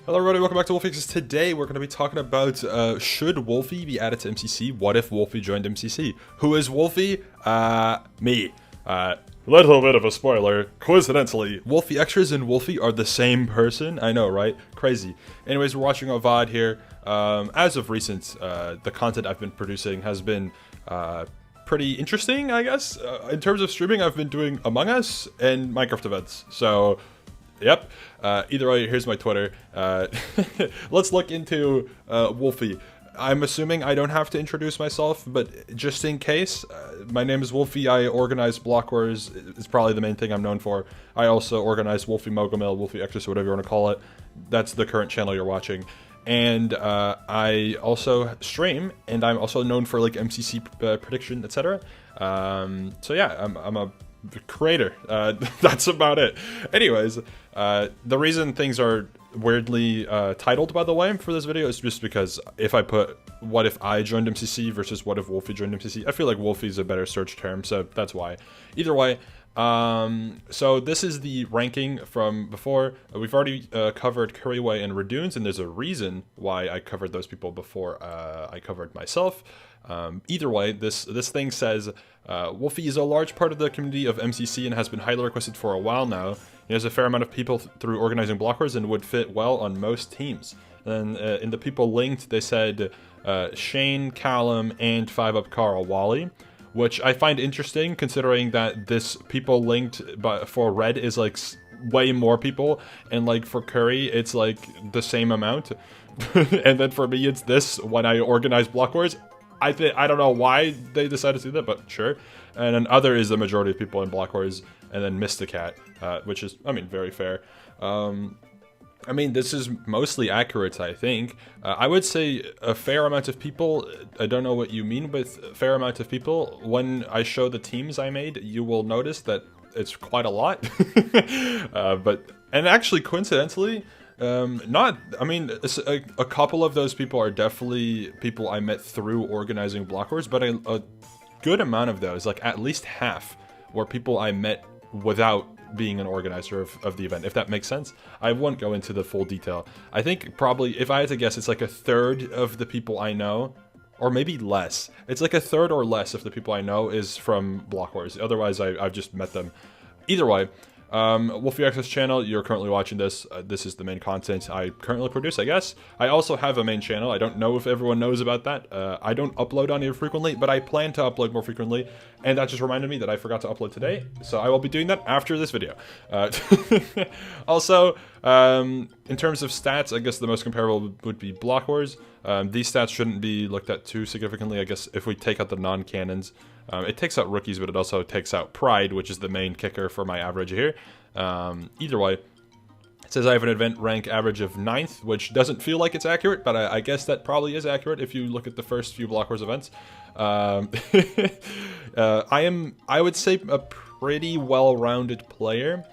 Hello everybody, welcome back to Wolfeei. Today we're going to be talking about should Wolfeei be added to MCC? What if Wolfeei joined MCC? Who is Wolfeei? Me. Little bit of a spoiler. Coincidentally, Wolfeei Extras and Wolfeei are the same person. I know, right? Crazy. Anyways, we're watching a VOD here. As of recent, the content I've been producing has been pretty interesting, I guess. In terms of streaming, I've been doing Among Us and Minecraft events. So, yep. Either way, here's my Twitter. Let's look into Wolfeei. I'm assuming I don't have to introduce myself, but just in case, my name is Wolfeei. I organize Block Wars. It's probably the main thing I'm known for. I also organize Wolfeei Mogomil, Wolfeei Extras, whatever you want to call it. That's the current channel you're watching. And I also stream, and I'm also known for like MCC prediction, etc. So yeah, I'm a creator. That's about it. Anyways, the reason things are weirdly titled, by the way, for this video is just because if I put what if I joined MCC versus what if Wolfeei joined MCC, I feel like Wolfeei is a better search term, so that's why. Either way, so this is the ranking from before. We've already covered Curryway and Radoons, and there's a reason why I covered those people before I covered myself. Either way, this thing says Wolfeei is a large part of the community of MCC and has been highly requested for a while now. He has a fair amount of people through organizing Block Wars and would fit well on most teams. And in the people linked, they said Shane, Callum, and 5-Up Carl Wally, which I find interesting considering that this people linked for Red is like way more people, and like for Curry, it's like the same amount. And then for me, it's this when I organize Block Wars. I don't know why they decided to do that, but sure. And then other is the majority of people in Block Wars, and then Mysticat, which is, I mean, very fair. I mean, this is mostly accurate, I think. I would say a fair amount of people. I don't know what you mean with a fair amount of people. When I show the teams I made, you will notice that it's quite a lot. And actually, coincidentally, I mean, a couple of those people are definitely people I met through organizing Block Wars, but a good amount of those, like at least half, were people I met without being an organizer of the event, if that makes sense. I won't go into the full detail. I think probably, if I had to guess, it's like a third of the people I know, or maybe less. It's like a third or less of the people I know is from Block Wars. Otherwise, I've just met them. Either way, Wolfeei Access channel, you're currently watching this. This is the main content I currently produce, I guess. I also have a main channel. I don't know if everyone knows about that. I don't upload on here frequently, but I plan to upload more frequently. And that just reminded me that I forgot to upload today. So I will be doing that after this video. Also, in terms of stats, I guess the most comparable would be Block Wars. These stats shouldn't be looked at too significantly. I guess if we take out the non-cannons, it takes out rookies, but it also takes out Pride, which is the main kicker for my average here. Either way, it says I have an event rank average of 9th, which doesn't feel like it's accurate, but I guess that probably is accurate if you look at the first few Block Wars events. I would say, a pretty well-rounded player.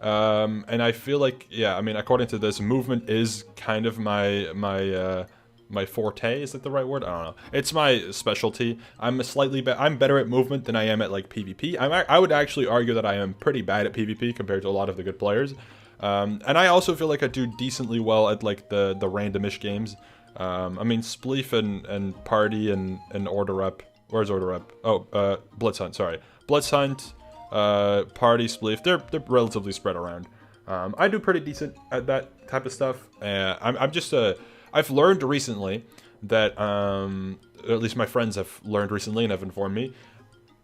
And I feel like, yeah, I mean, according to this, movement is kind of my forte. Is that the right word? I don't know. It's my specialty. I'm I'm better at movement than I am at like PvP. I would actually argue that I am pretty bad at PvP compared to a lot of the good players. And I also feel like I do decently well at like the randomish games. I mean, Spleef and Party and Order Up. Where's Order Up? Oh, Blitz Hunt. Sorry, Blitz Hunt, Party, Spleef. They're relatively spread around. I do pretty decent at that type of stuff. I'm just I've learned recently that, at least my friends have learned recently and have informed me,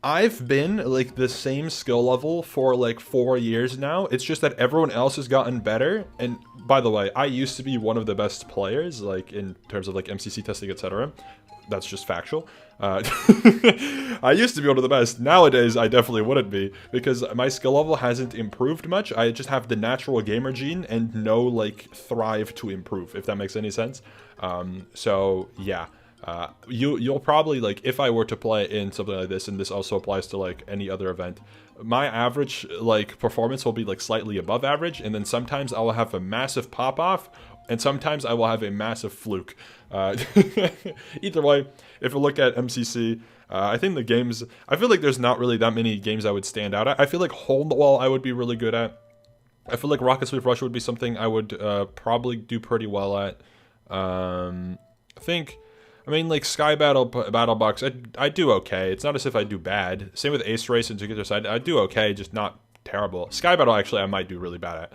I've been like the same skill level for like 4 years now. It's just that everyone else has gotten better. And by the way, I used to be one of the best players, like in terms of like MCC testing, etc. That's just factual. I used to be one of the best. Nowadays, I definitely wouldn't be, because my skill level hasn't improved much. I just have the natural gamer gene and no like thrive to improve, if that makes any sense. So yeah, you'll probably, like, if I were to play in something like this, and this also applies to like any other event, my average like performance will be like slightly above average, and then sometimes I will have a massive pop off, and sometimes I will have a massive fluke. Either way, if we look at MCC, I think the games, I feel like there's not really that many games I would stand out at. I feel like Hole in the Wall I would be really good at. I feel like Rocket Sweep Russia would be something I would probably do pretty well at. I mean, like Sky Battle Box, I do okay. It's not as if I do bad. Same with Ace Race and Together Side, I do okay, just not terrible. Sky Battle, actually, I might do really bad at.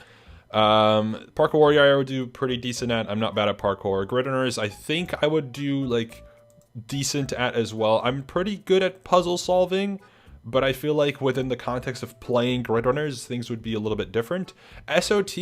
Parkour Warrior, I would do pretty decent at. I'm not bad at parkour. Grid Runners, I think I would do like decent at as well. I'm pretty good at puzzle solving, but I feel like within the context of playing Grid Runners, things would be a little bit different. SOT,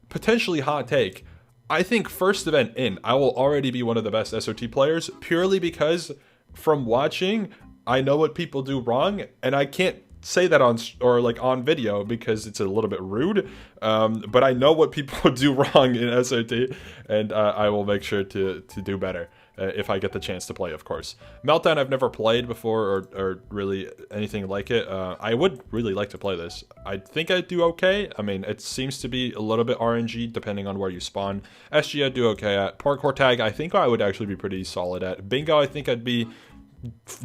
potentially hot take. I think first event in, I will already be one of the best SOT players, purely because from watching, I know what people do wrong, and I can't say that on video because it's a little bit rude, but I know what people do wrong in SOT, and I will make sure to do better. If I get the chance to play, of course. Meltdown I've never played before or really anything like it. I would really like to play this. I think I'd do okay. I mean, it seems to be a little bit RNG depending on where you spawn. SG I'd do okay at. Parkour Tag I think I would actually be pretty solid at. Bingo I think I'd be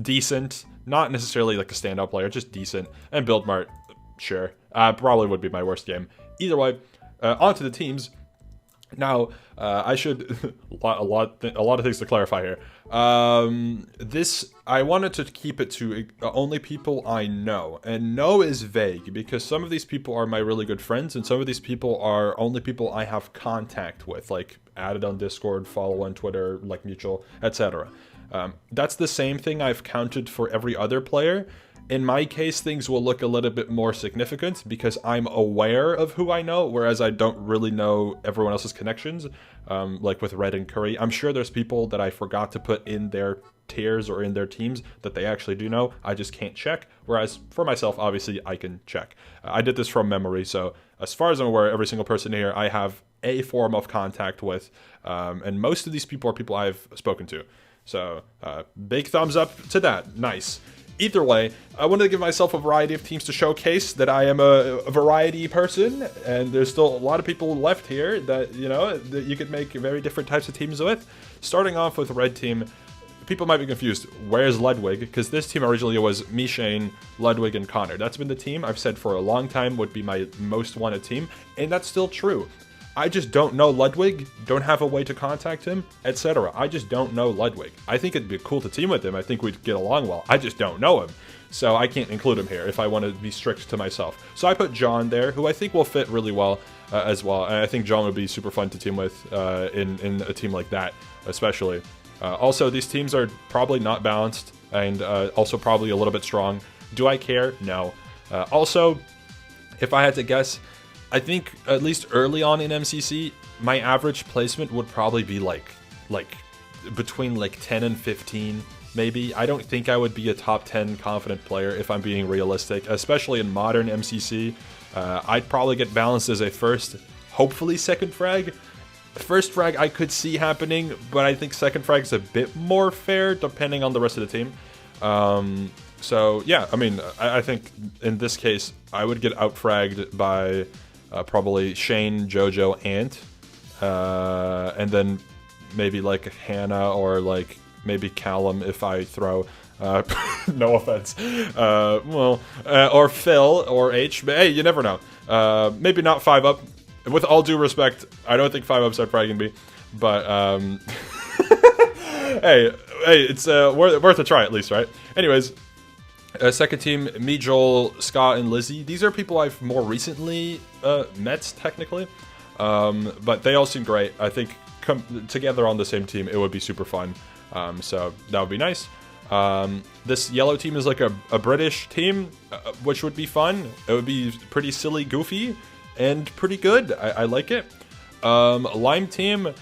decent. Not necessarily like a standout player, just decent. And Build Mart, sure. Probably would be my worst game. Either way, on to the teams. Now, I should a lot of things to clarify here. I wanted to keep it to only people I know, and know is vague because some of these people are my really good friends, and some of these people are only people I have contact with, like added on Discord, follow on Twitter, like mutual, etc. That's the same thing I've counted for every other player. In my case, things will look a little bit more significant because I'm aware of who I know, whereas I don't really know everyone else's connections, like with Red and Curry. I'm sure there's people that I forgot to put in their tiers or in their teams that they actually do know. I just can't check, whereas for myself, obviously, I can check. I did this from memory, so as far as I'm aware, every single person here I have a form of contact with, and most of these people are people I've spoken to. So, big thumbs up to that. Nice. Either way, I wanted to give myself a variety of teams to showcase that I am a variety person, and there's still a lot of people left here that, you know, that you could make very different types of teams with. Starting off with Red Team, people might be confused, where's Ludwig? Because this team originally was me, Shane, Ludwig, and Connor. That's been the team I've said for a long time would be my most wanted team, and that's still true. I just don't know Ludwig, don't have a way to contact him, etc. I just don't know Ludwig. I think it'd be cool to team with him. I think we'd get along well. I just don't know him. So I can't include him here if I want to be strict to myself. So I put John there, who I think will fit really well as well. And I think John would be super fun to team with in a team like that, especially. Also, these teams are probably not balanced and also probably a little bit strong. Do I care? No. Also, if I had to guess, I think at least early on in MCC, my average placement would probably be like between like 10 and 15, maybe. I don't think I would be a top 10 confident player if I'm being realistic, especially in modern MCC. I'd probably get balanced as a first, hopefully second frag. First frag I could see happening, but I think second frag is a bit more fair depending on the rest of the team. So yeah, I mean, I think in this case, I would get outfragged by probably Shane, Jojo, Ant, and then maybe like Hannah or like maybe Callum if I throw. No offense. Or Phil or H. But hey, you never know. Maybe not 5-up. With all due respect, I don't think 5-ups are fragging me. But hey, it's worth a try at least, right? Anyways. Second team, me, Joel, Scott, and Lizzie. These are people I've more recently met, technically. But they all seem great. I think together on the same team, it would be super fun. So that would be nice. This yellow team is like a British team, which would be fun. It would be pretty silly, goofy, and pretty good. I like it. Lime team,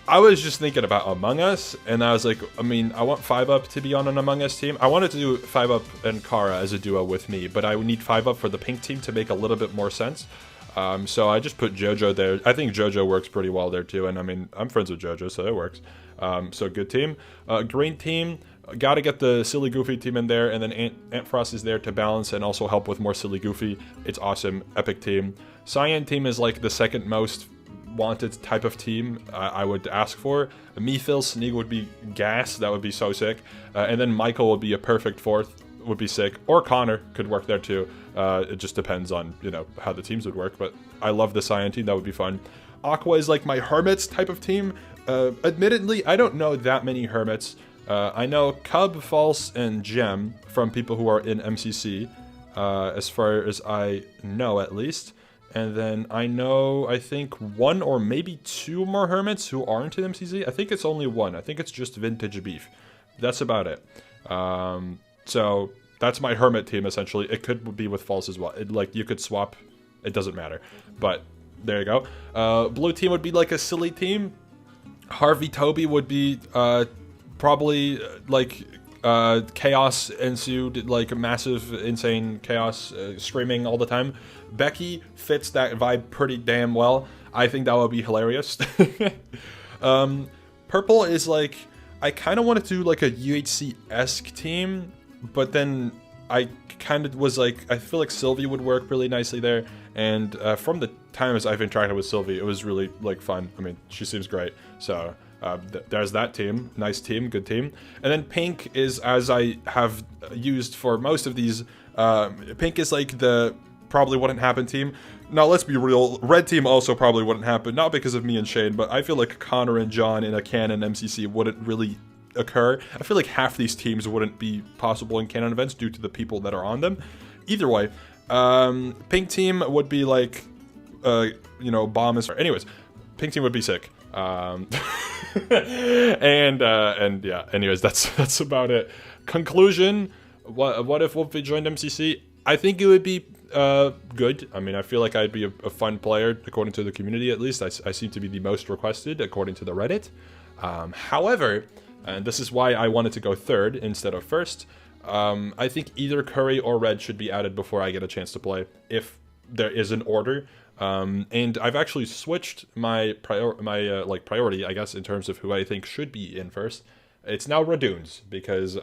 I was just thinking about Among Us, and I was like, I mean, I want 5-up to be on an Among Us team. I wanted to do 5-up and Kara as a duo with me, but I would need 5-up for the pink team to make a little bit more sense. So I just put Jojo there. I think Jojo works pretty well there too, and I mean, I'm friends with Jojo, so it works. So good team. Green team, gotta get the silly goofy team in there, and then Ant Frost is there to balance and also help with more silly goofy. It's awesome. Epic team. Cyan team is like the second most wanted type of team I would ask for. Me, Phil, Sneak would be gas. That would be so sick. And then Michael would be a perfect fourth. would be sick, or Connor could work there too. It just depends on, you know, how the teams would work, but I love the Cyan team. That would be fun. Aqua is like my Hermits type of team. Admittedly, I don't know that many Hermits. I know Cub, False, and Gem from people who are in MCC, as far as I know at least. And then I know, I think, 1 or maybe 2 more Hermits who aren't in MCC. I think it's only 1. I think it's just Vintage Beef. That's about it. So that's my Hermit team, essentially. It could be with False as well. Like, you could swap. It doesn't matter. But there you go. Blue team would be like a silly team. Harvey Toby would be probably like chaos ensued, like massive, insane chaos, screaming all the time. Becky fits that vibe pretty damn well. I think that would be hilarious. Purple is like, I kind of want to do like a UHC-esque team, but then I kind of was like, I feel like Sylvie would work really nicely there. And from the times I've interacted with Sylvie, it was really like fun. I mean, she seems great. So there's that team. Nice team, good team. And then Pink is, as I have used for most of these, Pink is like the probably wouldn't happen team. Now, let's be real. Red team also probably wouldn't happen, not because of me and Shane, but I feel like Connor and John in a canon MCC wouldn't really occur. I feel like half these teams wouldn't be possible in canon events due to the people that are on them. Either way, Pink team would be like, you know, bomb is. Anyways, Pink team would be sick. And yeah. Anyways, that's about it. Conclusion: what if Wolfeei joined MCC? I think it would be good. I mean, I feel like I'd be a fun player according to the community. At least I seem to be the most requested according to the Reddit. However, and this is why I wanted to go 3rd instead of 1st. I think either Curry or Red should be added before I get a chance to play, if there is an order. And I've actually switched my priority, I guess, in terms of who I think should be in first. It's now Radoons, because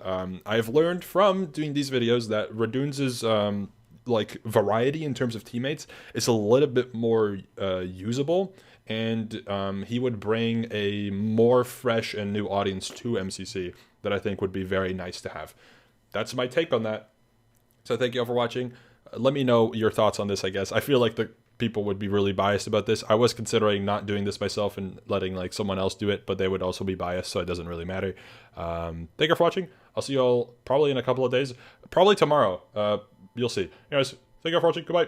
I've learned from doing these videos that Radoons' like variety in terms of teammates is a little bit more usable, and he would bring a more fresh and new audience to MCC that I think would be very nice to have. That's my take on that. So thank you all for watching. Let me know your thoughts on this, I guess. I feel like the people would be really biased about this. I was considering not doing this myself and letting like someone else do it, but they would also be biased, so it doesn't really matter. Thank you for watching. I'll see you all probably in a couple of days. Probably tomorrow. You'll see. Anyways, thank you for watching. Goodbye.